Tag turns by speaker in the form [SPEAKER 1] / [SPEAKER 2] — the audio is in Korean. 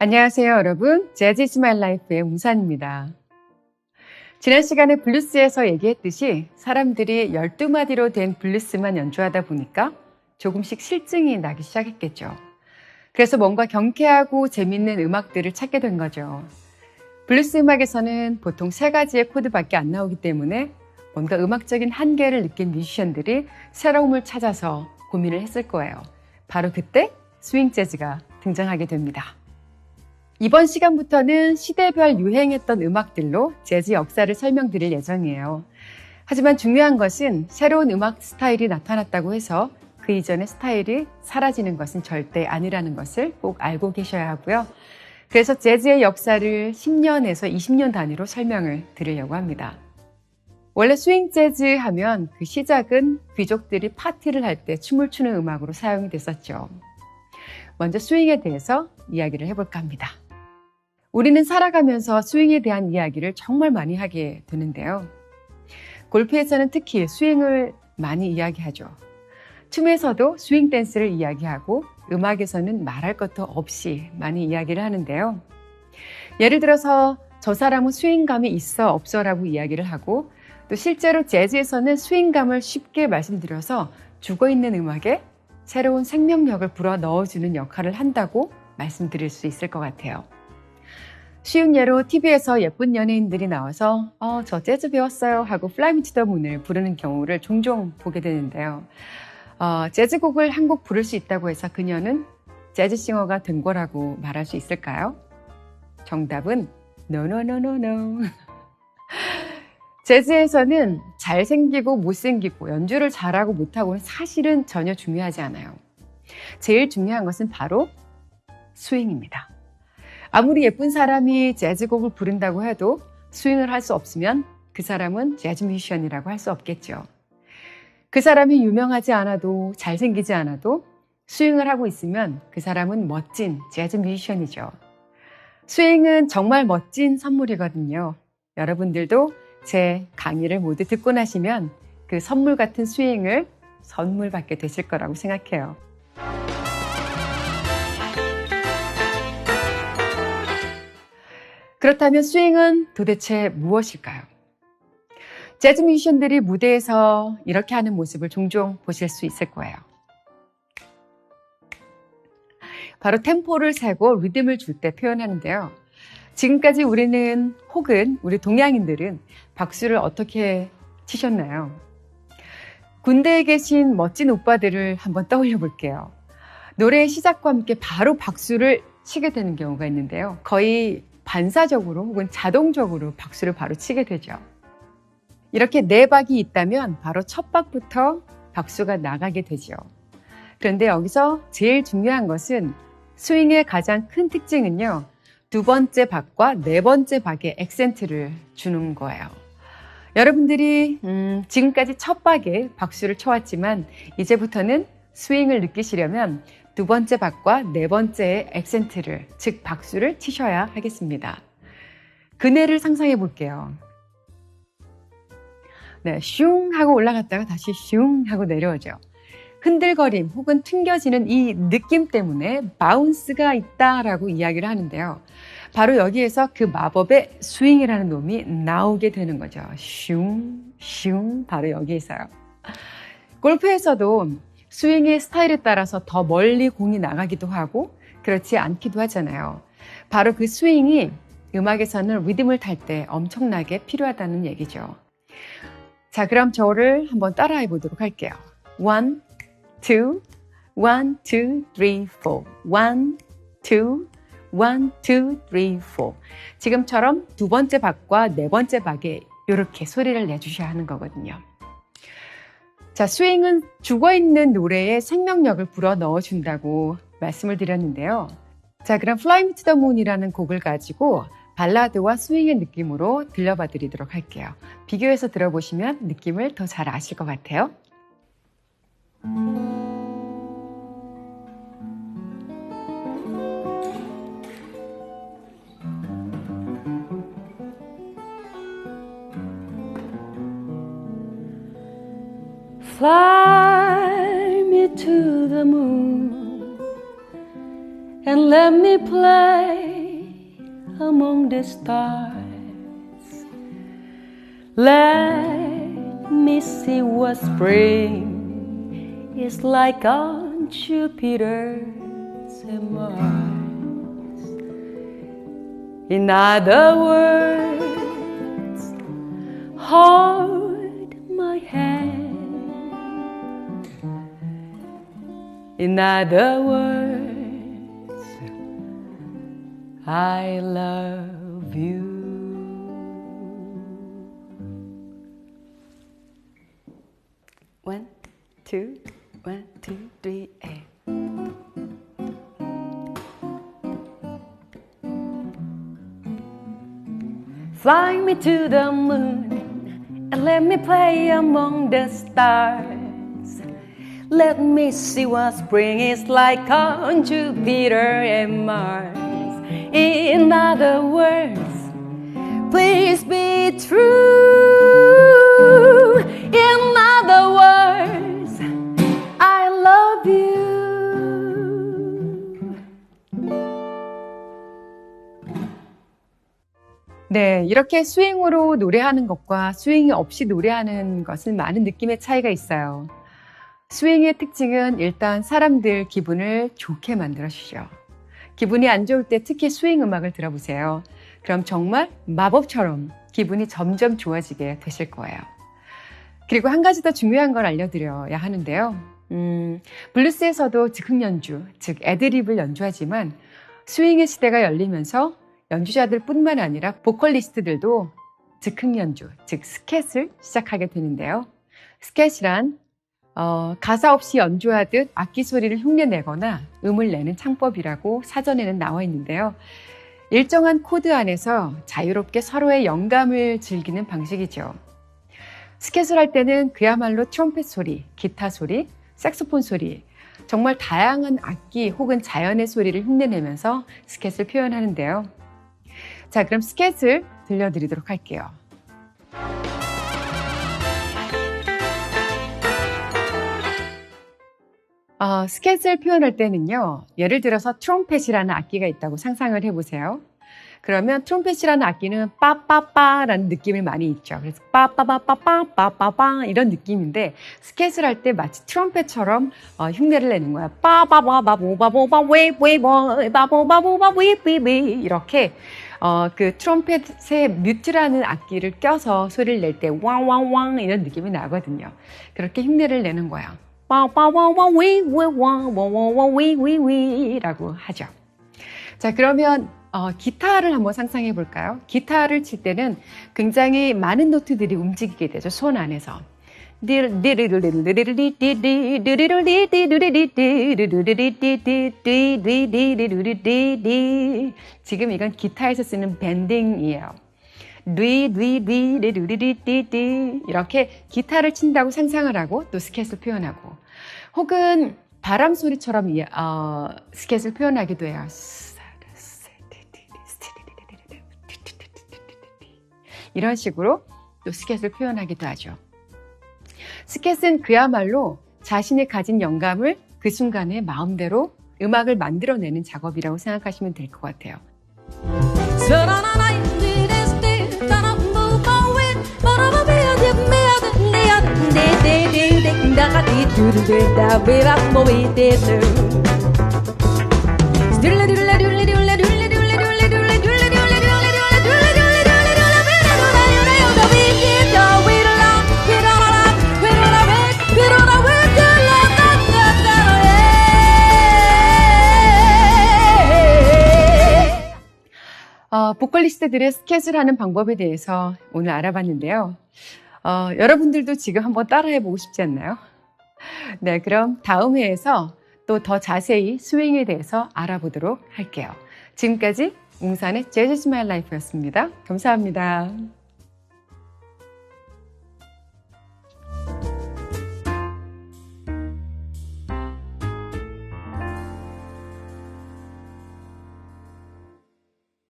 [SPEAKER 1] 안녕하세요, 여러분. 재즈 is my life의 문산입니다. 지난 시간에 블루스에서 얘기했듯이 사람들이 12마디로 된 블루스만 연주하다 보니까 조금씩 실증이 나기 시작했겠죠. 그래서 뭔가 경쾌하고 재밌는 음악들을 찾게 된 거죠. 블루스 음악에서는 보통 3가지의 코드밖에 안 나오기 때문에 뭔가 음악적인 한계를 느낀 뮤지션들이 새로움을 찾아서 고민을 했을 거예요. 바로 그때 스윙 재즈가 등장하게 됩니다. 이번 시간부터는 시대별 유행했던 음악들로 재즈 역사를 설명드릴 예정이에요. 하지만 중요한 것은 새로운 음악 스타일이 나타났다고 해서 그 이전의 스타일이 사라지는 것은 절대 아니라는 것을 꼭 알고 계셔야 하고요. 그래서 재즈의 역사를 10년에서 20년 단위로 설명을 드리려고 합니다. 원래 스윙 재즈 하면 그 시작은 귀족들이 파티를 할 때 춤을 추는 음악으로 사용이 됐었죠. 먼저 스윙에 대해서 이야기를 해볼까 합니다. 우리는 살아가면서 스윙에 대한 이야기를 정말 많이 하게 되는데요. 골프에서는 특히 스윙을 많이 이야기하죠. 춤에서도 스윙 댄스를 이야기하고 음악에서는 말할 것도 없이 많이 이야기를 하는데요. 예를 들어서 저 사람은 스윙감이 있어 없어라고 이야기를 하고 또 실제로 재즈에서는 스윙감을 쉽게 말씀드려서 죽어있는 음악에 새로운 생명력을 불어 넣어주는 역할을 한다고 말씀드릴 수 있을 것 같아요. 쉬운 예로 TV에서 예쁜 연예인들이 나와서 저 재즈 배웠어요 하고 Fly Me to the Moon을 부르는 경우를 종종 보게 되는데요. 재즈곡을 한 곡 부를 수 있다고 해서 그녀는 재즈싱어가 된 거라고 말할 수 있을까요? 정답은 No, no, no, no, no. 재즈에서는 잘생기고 못생기고 연주를 잘하고 못하고는 사실은 전혀 중요하지 않아요. 제일 중요한 것은 바로 스윙입니다. 아무리 예쁜 사람이 재즈곡을 부른다고 해도 스윙을 할 수 없으면 그 사람은 재즈 뮤지션이라고 할 수 없겠죠. 그 사람이 유명하지 않아도 잘생기지 않아도 스윙을 하고 있으면 그 사람은 멋진 재즈 뮤지션이죠. 스윙은 정말 멋진 선물이거든요. 여러분들도 제 강의를 모두 듣고 나시면 그 선물 같은 스윙을 선물 받게 되실 거라고 생각해요. 그렇다면 스윙은 도대체 무엇일까요? 재즈 뮤지션들이 무대에서 이렇게 하는 모습을 종종 보실 수 있을 거예요. 바로 템포를 세고 리듬을 줄 때 표현하는데요. 지금까지 우리는 혹은 우리 동양인들은 박수를 어떻게 치셨나요? 군대에 계신 멋진 오빠들을 한번 떠올려 볼게요. 노래의 시작과 함께 바로 박수를 치게 되는 경우가 있는데요. 거의 반사적으로 혹은 자동적으로 박수를 바로 치게 되죠. 이렇게 4박이 있다면 바로 첫 박부터 박수가 나가게 되죠. 그런데 여기서 제일 중요한 것은 스윙의 가장 큰 특징은요. 2번째 박과 4번째 박에 액센트를 주는 거예요. 여러분들이 지금까지 첫 박에 박수를 쳐왔지만 이제부터는 스윙을 느끼시려면 2번째 박과 4번째의 액센트를, 즉 박수를 치셔야 하겠습니다. 그네를 상상해 볼게요. 네, 슝 하고 올라갔다가 다시 슝 하고 내려오죠. 흔들거림 혹은 튕겨지는 이 느낌 때문에 바운스가 있다라고 이야기를 하는데요. 바로 여기에서 그 마법의 스윙이라는 놈이 나오게 되는 거죠. 슝, 슝, 바로 여기에서요. 골프에서도 스윙의 스타일에 따라서 더 멀리 공이 나가기도 하고 그렇지 않기도 하잖아요. 바로 그 스윙이 음악에서는 리듬을 탈 때 엄청나게 필요하다는 얘기죠. 자, 그럼 저를 한번 따라해 보도록 할게요. 1, 2, 1, 2, 3, 4. 1, 2, 1, 2, 3, 4. 지금처럼 2번째 박과 4번째 박에 이렇게 소리를 내주셔야 하는 거거든요. 자, 스윙은 죽어있는 노래에 생명력을 불어 넣어준다고 말씀을 드렸는데요. 자, 그럼 Fly Me to the Moon이라는 곡을 가지고 발라드와 스윙의 느낌으로 들려봐 드리도록 할게요. 비교해서 들어보시면 느낌을 더 잘 아실 것 같아요.
[SPEAKER 2] Fly me to the moon and let me play
[SPEAKER 1] among the stars. Let me see what spring is like on Jupiter and Mars. In other words, hold my hand. In other words, I love you. One, two, 3, 8. Fly me to the moon and let me play among the stars. Let me see what spring is like on Jupiter and Mars. In other words, please be true. In other words, I love you. 네, 이렇게 스윙으로 노래하는 것과 스윙이 없이 노래하는 것은 많은 느낌의 차이가 있어요. 스윙의 특징은 일단 사람들 기분을 좋게 만들어주죠. 기분이 안 좋을 때 특히 스윙 음악을 들어보세요. 그럼 정말 마법처럼 기분이 점점 좋아지게 되실 거예요. 그리고 한 가지 더 중요한 걸 알려드려야 하는데요. 블루스에서도 즉흥 연주, 즉 애드립을 연주하지만 스윙의 시대가 열리면서 연주자들 뿐만 아니라 보컬리스트들도 즉흥 연주, 즉 스캣을 시작하게 되는데요. 스캣이란 가사 없이 연주하듯 악기 소리를 흉내내거나 음을 내는 창법이라고 사전에는 나와 있는데요. 일정한 코드 안에서 자유롭게 서로의 영감을 즐기는 방식이죠. 스캣을 할 때는 그야말로 트럼펫 소리, 기타 소리, 색소폰 소리, 정말 다양한 악기 혹은 자연의 소리를 흉내내면서 스캣을 표현하는데요. 자, 그럼 스캣을 들려드리도록 할게요. 스캣을 표현할 때는요, 예를 들어서 트럼펫이라는 악기가 있다고 상상을 해보세요. 그러면 트럼펫이라는 악기는 빠빠빠라는 느낌이 많이 있죠. 그래서 빠빠빠빠빠빠빠 이런 느낌인데 스캣을 할 때 마치 트럼펫처럼 흉내를 내는 거야. 빠바바바보바보바 웨이웨이바보바보바 웨이웨이 이렇게 그 트럼펫의 뮤트라는 악기를 껴서 소리를 낼 때 왕왕왕 이런 느낌이 나거든요. 그렇게 흉내를 내는 거야. 빠빠와와위위와와와위위위라고 하죠. 자, 그러면 기타를 한번 상상해 볼까요? 기타를 칠 때는 굉장히 많은 노트들이 움직이게 되죠. 손 안에서. 지금 이건 기타에서 쓰는 밴딩이에요. 이렇게 기타를 친다고 상상을 하고 또 스캣을 표현하고, 혹은 바람 소리처럼 스캣을 표현하기도 해요. 이런 식으로 또 스캣을 표현하기도 하죠. 스캣은 그야말로 자신이 가진 영감을 그 순간에 마음대로 음악을 만들어내는 작업이라고 생각하시면 될 것 같아요. 보컬리스트들의 스캣을 하는 방법에 대해서 오늘 알아봤는데요. 여러분들도 지금 한번 따라해보고 싶지 않나요? 네, 그럼 다음 회에서 또 더 자세히 스윙에 대해서 알아보도록 할게요. 지금까지 웅산의 재즈 스마일 라이프였습니다. 감사합니다.